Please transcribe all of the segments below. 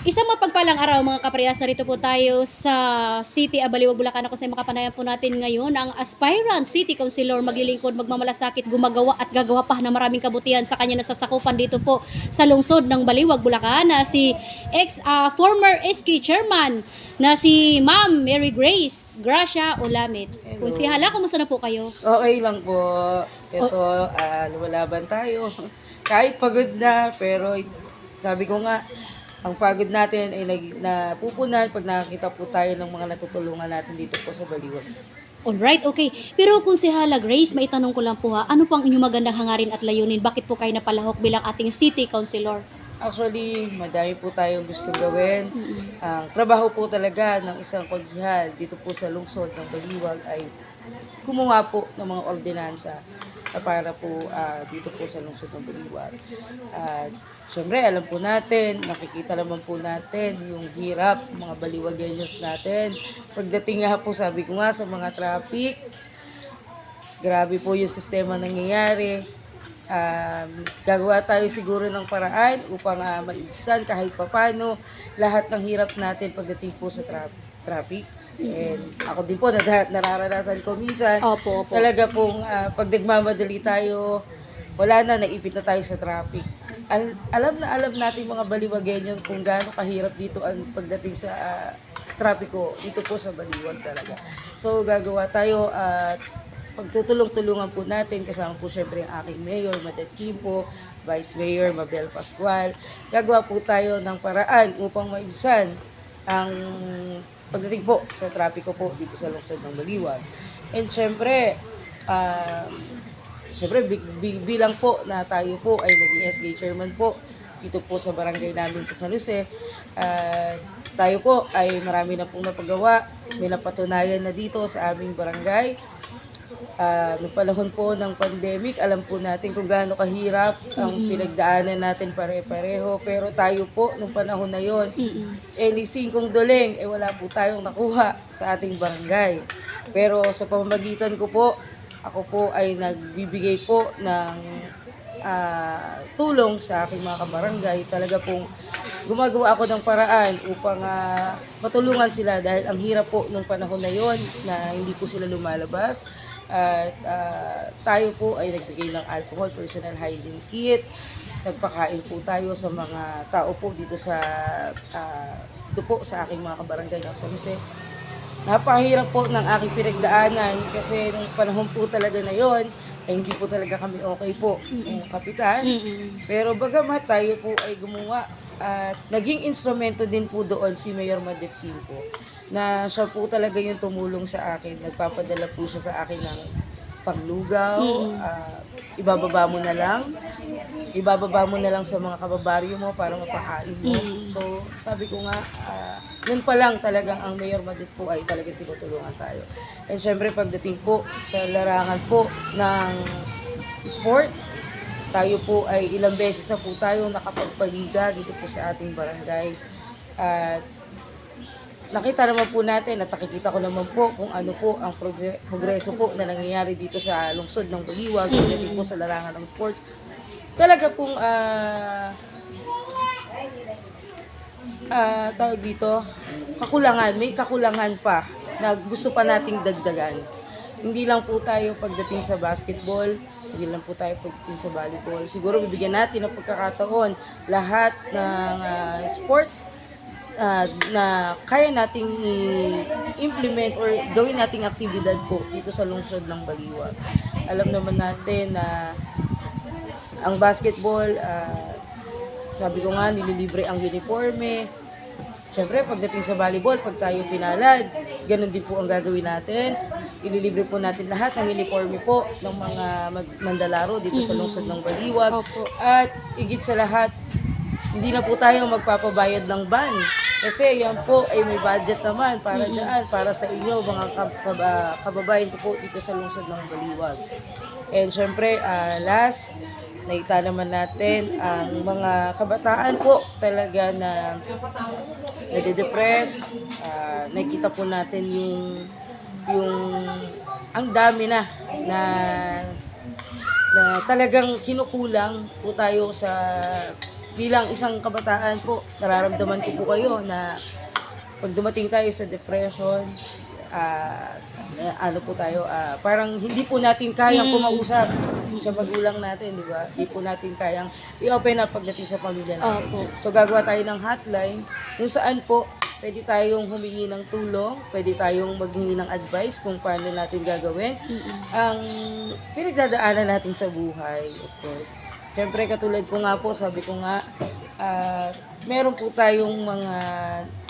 Isang mapagpalang araw mga kaparehas, narito po tayo sa City Abaliwag, Bulacan. Ako sa makapanayan po natin ngayon ang aspirant City Councilor, maglilingkod, magmamalasakit, gumagawa at gagawa pa ng maraming kabutihan sa kanya nasasakupan dito po sa lungsod ng Baliwag, Bulacan, na si former SK Chairman na si Ma'am Mary Grace Gracia Olamit. Kung si Hello. Hala, kumusta na po kayo? Okay lang po. O- Ito, lumalaban tayo. Kahit pagod na, pero sabi ko nga, ang pagod natin ay napupunan pag nakakita po tayo ng mga natutulungan natin dito po sa Baliwag. Alright, okay. Pero kung si Hala Grace, may tanong ko lang po ha, ano po ang inyong magandang hangarin at layunin? Bakit po kayo napalahok bilang ating City Councilor? Actually, madami po tayong gustong gawin. Ang trabaho po talaga ng isang konsihal dito po sa lungsod ng Baliwag ay gumawa po ng mga ordinansa na para po dito po sa lungsod ng Baliwag. At syempre, alam po natin, nakikita naman po natin yung hirap, mga Baliwagenyos natin. Pagdating nga po, sabi ko nga, sa mga traffic, grabe po yung sistema nangyayari. Gagawa tayo siguro ng paraan upang maibsan kahit papano lahat ng hirap natin pagdating po sa traffic. And ako din po, nararanasan ko minsan, Opo, opo. talaga pong pag nagmamadali tayo, wala na, naipit na tayo sa traffic. Alam natin mga Baliwagenyo kung gaano kahirap dito ang pagdating sa trapiko dito po sa Baliwag talaga. So gagawa tayo at pagtutulong-tulungan po natin, kasama po syempre ang aking mayor, Madam Kimpo, Vice Mayor Mabel Pascual. Gagawa po tayo ng paraan upang maibsan ang pagdating po sa trapiko po dito sa lungsod ng Baliwag. And syempre, bilang po na tayo po ay naging SK chairman po dito po sa barangay namin sa San Jose, tayo po ay marami na pong napagawa. May napatunayan na dito sa aming barangay. Noong panahon po ng pandemic, alam po natin kung gaano kahirap ang pinagdaanan natin pare-pareho. Pero tayo po, nung panahon na yon, ni singkong doleng, wala po tayong nakuha sa ating barangay. Pero sa pamamagitan ko po, ako po ay nagbibigay po ng tulong sa aking mga kabarangay. Talaga pong gumagawa ako ng paraan upang matulungan sila dahil ang hirap po nung panahon na yon na hindi po sila lumalabas. At tayo po ay nagbigay ng alcohol, personal hygiene kit. Nagpakain po tayo sa mga tao po dito dito po sa aking mga kabarangay ng San Jose. Napakahirap po ng aking pinagdaanan kasi nung panahon po talaga na yon ay hindi po talaga kami okay po ng kapitan. Pero bagamat tayo po ay gumawa at naging instrumento din po doon si Mayor Madep Kimpo na siya po talaga yung tumulong sa akin. Nagpapadala po siya sa akin ng panglugaw. Ibababa mo na lang. Ibababa mo na lang sa mga kababaryo mo para mapakain mo. So, sabi ko nga, yun pa lang talagang ang Mayor Madrid po ay talagang tinutulungan tayo. And syempre, pagdating po sa larangan po ng sports, tayo po ay ilang beses na po tayo nakapagpaliga dito po sa ating barangay. At nakita naman po natin at nakikita ko naman po kung ano po ang progreso po na nangyayari dito sa lungsod ng Baliwag, pagdating po sa larangan ng sports. Talaga pong tawag dito, may kakulangan pa na gusto pa nating dagdagan. Hindi lang po tayo pagdating sa basketball, hindi lang po tayo pagdating sa volleyball. Siguro bibigyan natin ng pagkakataon lahat ng sports na kaya nating i-implement or gawin nating aktibidad po dito sa lungsod ng Baliwag. Alam naman natin na ang basketball, sabi ko nga, nililibre ang uniforme. Siyempre, pagdating sa volleyball, pag tayo pinalad, ganun din po ang gagawin natin. Ililibre po natin lahat ng uniforme po ng mga mandalaro dito sa lungsod ng Baliwag. At higit sa lahat, hindi na po tayo magpapabayad ng ban. Kasi yan po ay may budget naman para dyan, para sa inyo, mga kababayan ko po dito sa lungsod ng Baliwag. And syempre, last, nakita naman natin ang mga kabataan po talaga na nade-depress. Nakita po natin yung ang dami na talagang kinukulang po tayo sa bilang isang kabataan po, nararamdaman ko po kayo na pag dumating tayo sa depression, ano po tayo, parang hindi po natin kayang kumausap sa magulang natin, di ba? Hindi po natin kayang i-open up pagdating sa pamilya natin. Opo. So gagawa tayo ng hotline kung saan po pwede tayong humingi ng tulong, pwede tayong maghingi ng advice kung paano natin gagawin ang pinagdadaanan natin sa buhay, of course. Siyempre, katulad ko nga po, sabi ko nga, meron po tayong mga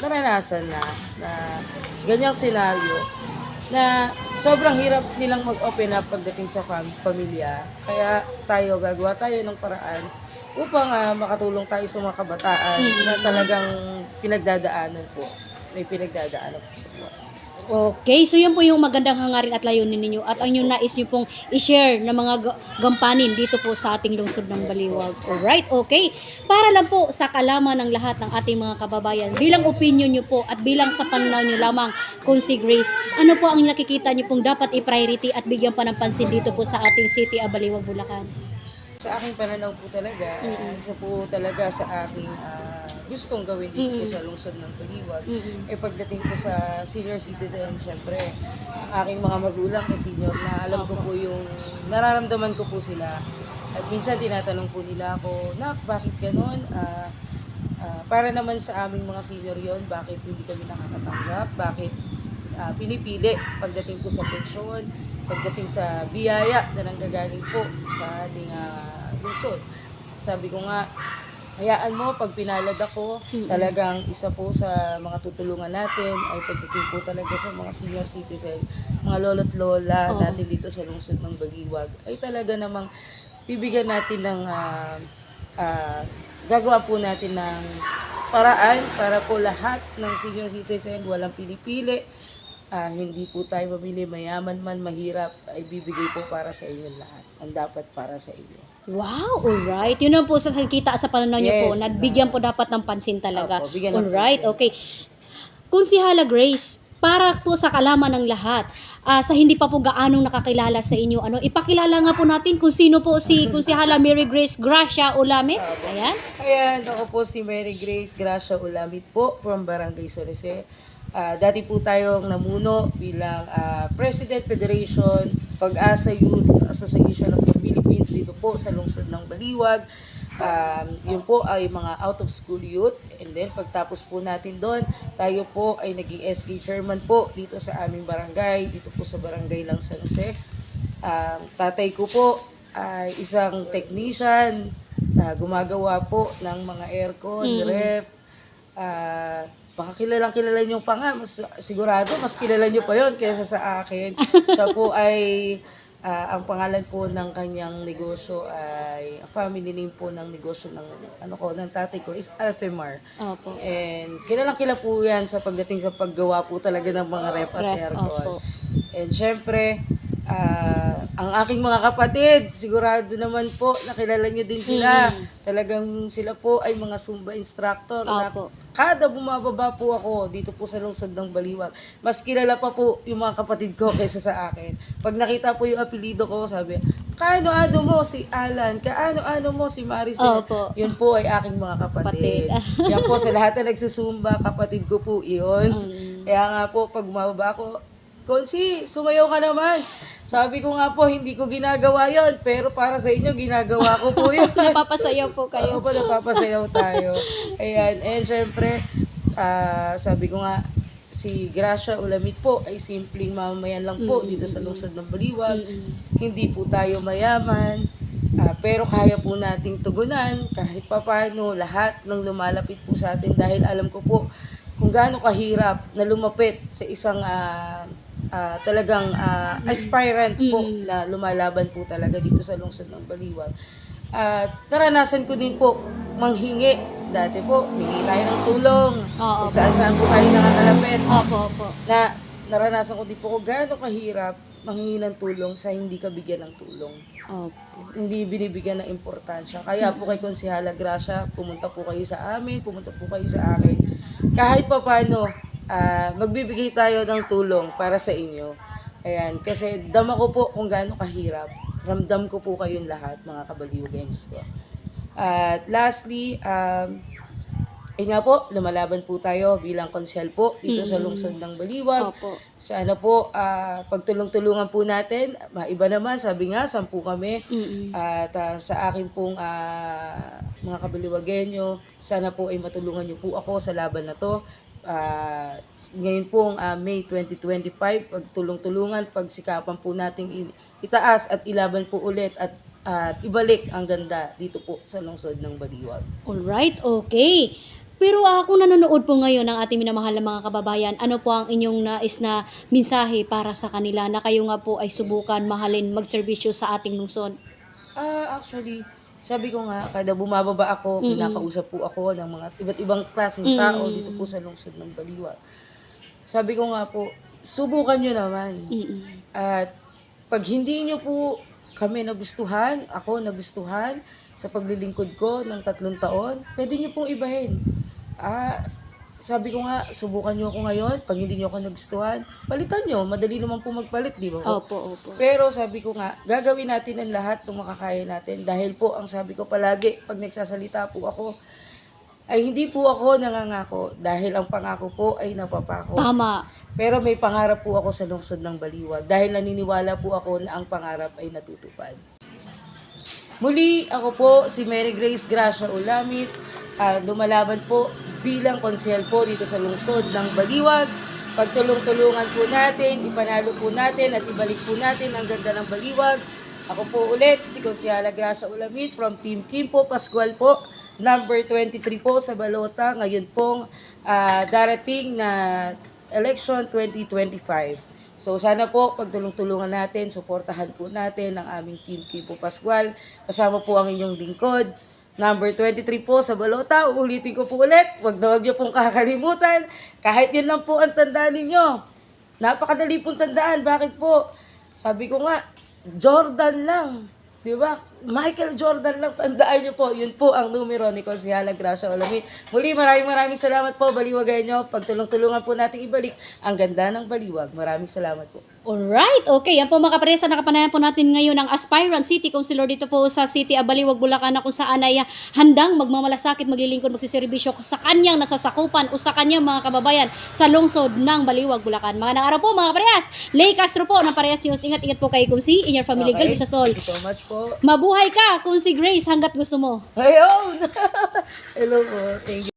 naranasan na ganyang senaryo na sobrang hirap nilang mag-open up pagdating sa pamilya. Kaya gagawa tayo ng paraan upang makatulong tayo sa mga kabataan na talagang pinagdadaanan po. May pinagdadaanan po sa buhay. Okay, so yun po yung magandang hangarin at layunin ninyo at ang yung nais nyo pong i-share ng mga gampanin dito po sa ating lungsod ng Baliwag. Alright, okay. Para lang po sa kalaman ng lahat ng ating mga kababayan, bilang opinion nyo po at bilang sa pananaw nyo lamang, Consi Grace, ano po ang nakikita nyo pong dapat i-priority at bigyan pa ng pansin dito po sa ating City of Baliwag, Bulacan? Sa aking pananaw po talaga, isa po talaga sa aking gustong gawin dito po sa lungsod ng Baliwag. Pagdating po sa senior citizen, syempre, ang aking mga magulang na senior na alam ko po yung nararamdaman ko po sila. At minsan tinatanong po nila ako, bakit ganun? Para naman sa aming mga senior yon, bakit hindi kami nakakatanggap? Bakit pinipili pagdating po sa pensyon, pagdating sa biyaya na nanggagaling po sa ating lungsod. Sabi ko nga, hayaan mo, pag pinalad ako, talagang isa po sa mga tutulungan natin ay pagdating po talaga sa mga senior citizen, mga lolo't lola natin dito sa lungsod ng Baliwag, ay talaga namang bibigyan natin ng, gagawa po natin ng paraan para po lahat ng senior citizen, walang pinipili, hindi po tayo mamili, mayaman man, mahirap, ay bibigay po para sa inyo lahat. Ang dapat para sa inyo. Wow, alright. Yun lang po sa nakikita at sa pananaw nyo po, Yes, na bigyan po dapat ng pansin talaga. Opo, bigyan ng Alright, pansin. okay. Konsihala Grace, para po sa kalaman ng lahat, sa hindi pa po gaanong nakakilala sa inyo, ipakilala nga po natin kung sino po si Konsihala Mary Grace Gracia Ulamit. Ayan. Ayan, ako po si Mary Grace Gracia Ulamit po from Barangay San Jose. Dati po tayong namuno bilang President Federation Pag-asa Youth Association of the Philippines dito po sa lungsod ng Baliwag. Yun po ay mga out of school youth, and then pagtapos po natin doon, tayo po ay naging SK chairman po dito sa aming barangay, dito po sa barangay lang San Jose. Tatay ko po ay isang technician na gumagawa po ng mga aircon, ref, baka kilala nyo pa nga, sigurado mas kilala nyo pa yon kaysa sa akin. Siya po ay, ang pangalan po ng kanyang negosyo ay, family name po ng negosyo ng tatay ko is Alfemar. Opo. And kilala po yan sa pagdating sa paggawa po talaga ng mga ref at aircon. Opo. And syempre, ang aking mga kapatid, sigurado naman po, nakilala nyo din sila. Talagang sila po ay mga Zumba instructor. Na Opo. kada bumababa po ako dito po sa lungsod ng Baliwag, mas kilala pa po yung mga kapatid ko kaysa sa akin. Pag nakita po yung apelido ko, sabi, kaano-ano mo si Alan, kaano-ano mo si Maricel. Opo. Yun po ay aking mga kapatid. Yan po sa lahat na nagsusumba, kapatid ko po iyon. Kaya nga po, pag bumababa ako, Konsi, sumayaw ka naman. Sabi ko nga po, hindi ko ginagawa yon, pero para sa inyo, ginagawa ko po yun. Napapasayaw po kayo. Oo po, napapasayaw tayo. Ayan, and syempre, sabi ko nga, si Gracia Ulamit po ay simpleng mamamayan lang po dito sa lungsod ng Baliwag. Hindi po tayo mayaman, pero kaya po nating tugunan kahit papano lahat ng lumalapit po sa atin dahil alam ko po kung gaano kahirap na lumapit sa isang talagang aspirant po na lumalaban po talaga dito sa lungsod ng Baliwag. Naranasan ko din po manghingi. Dati po, hingi tayo ng tulong. Oo. Saan po tayo nakakalapit. Opo. Na naranasan ko din po kung gaano kahirap manghingi ng tulong sa hindi ka bigyan ng tulong. Opo. Hindi binibigyan ng importansya. Kaya po kay Konsihala Gracia, pumunta po kayo sa amin, pumunta po kayo sa akin. Kahit pa paano, magbibigay tayo ng tulong para sa inyo. Ayan, kasi dama ko po kung gaano kahirap. Ramdam ko po kayong lahat, mga kabaliwagayan ko. At lastly, ayun nga po, lumalaban po tayo bilang konsel po dito sa lungsod ng Baliwag. Opo. Sana po, pagtulong-tulungan po natin, maiba naman, sabi nga, 10 kami. At sa akin pong mga kabaliwagenyo, sana po ay matulungan niyo po ako sa laban na to. Ngayon pong May 2025, pagtulong-tulungan, pagsikapan po nating itaas at ilaban po ulit at ibalik ang ganda dito po sa lungsod ng Baliwag. Alright, okay. Pero kung nanonood po ngayon ng ating minamahal na mga kababayan, ano po ang inyong nais na mensahe para sa kanila na kayo nga po ay subukan, mahalin, magserbisyo sa ating lungsod? Actually, sabi ko nga, kada bumababa ako, kinakausap po ako ng mga iba't ibang klaseng tao dito po sa lungsod ng Baliwag. Sabi ko nga po, subukan nyo naman. At pag hindi nyo po kami nagustuhan, ako nagustuhan sa paglilingkod ko ng 3 taon, pwede nyo pong ibahin. Sabi ko nga, subukan nyo ako ngayon. Pag hindi nyo ako nagustuhan, palitan nyo. Madali naman po magpalit, di ba po? Opo, opo. Pero sabi ko nga, gagawin natin ang lahat ng makakaya natin. Dahil po, ang sabi ko palagi, pag nagsasalita po ako, ay hindi po ako nangangako. Dahil ang pangako po ay napapako. Tama. Pero may pangarap po ako sa lungsod ng Baliwag. Dahil naniniwala po ako na ang pangarap ay natutupad. Muli, ako po si Mary Grace Gracia Ulamit. Lumalaban po bilang konsehal po dito sa lungsod ng Baliwag. Pagtulong-tulungan po natin, ipanalo po natin at ibalik po natin ang ganda ng Baliwag. Ako po ulit, si Konsehala Gracia Ulamit from Team Kimpo Pascual po, number 23 po sa Balota. Ngayon pong darating na election 2025. So sana po pagtulong-tulungan natin, suportahan po natin ang aming Team Kimpo Pascual. Kasama po ang inyong lingkod. Number 23 po sa Balota. Uulitin ko po ulit. Huwag niyo pong kakalimutan. Kahit yun lang po ang tandaan ninyo. Napakadali pong tandaan. Bakit po? Sabi ko nga, Jordan lang. Di ba? Michael Jordan lang. Tandaan niyo po. Yun po ang numero ni Konsehala Gracia Ulamit. Muli, maraming salamat po, Baliwagenyo. Pagtulong-tulungan po natin ibalik ang ganda ng Baliwag. Maraming salamat po. Alright, okay. Yan po mga kapresa, nakapanayan po natin ngayon ang aspirant city councilor dito po sa City Abaliwag, Bulacan na kung saan ay handang magmamalasakit, maglilingkod, magsiservisyo sa kanyang nasasakupan o sa kanyang mga kababayan sa lungsod ng Baliwag, Bulacan. Magandang araw po mga kaprehas. Lay Castro po ng Parehas News. Ingat-ingat po kayo kung si in your family girl, sa sol. Thank you so much po. Mabuhay ka kung si Grace hanggat gusto mo. Ayun! Hello po. Thank you.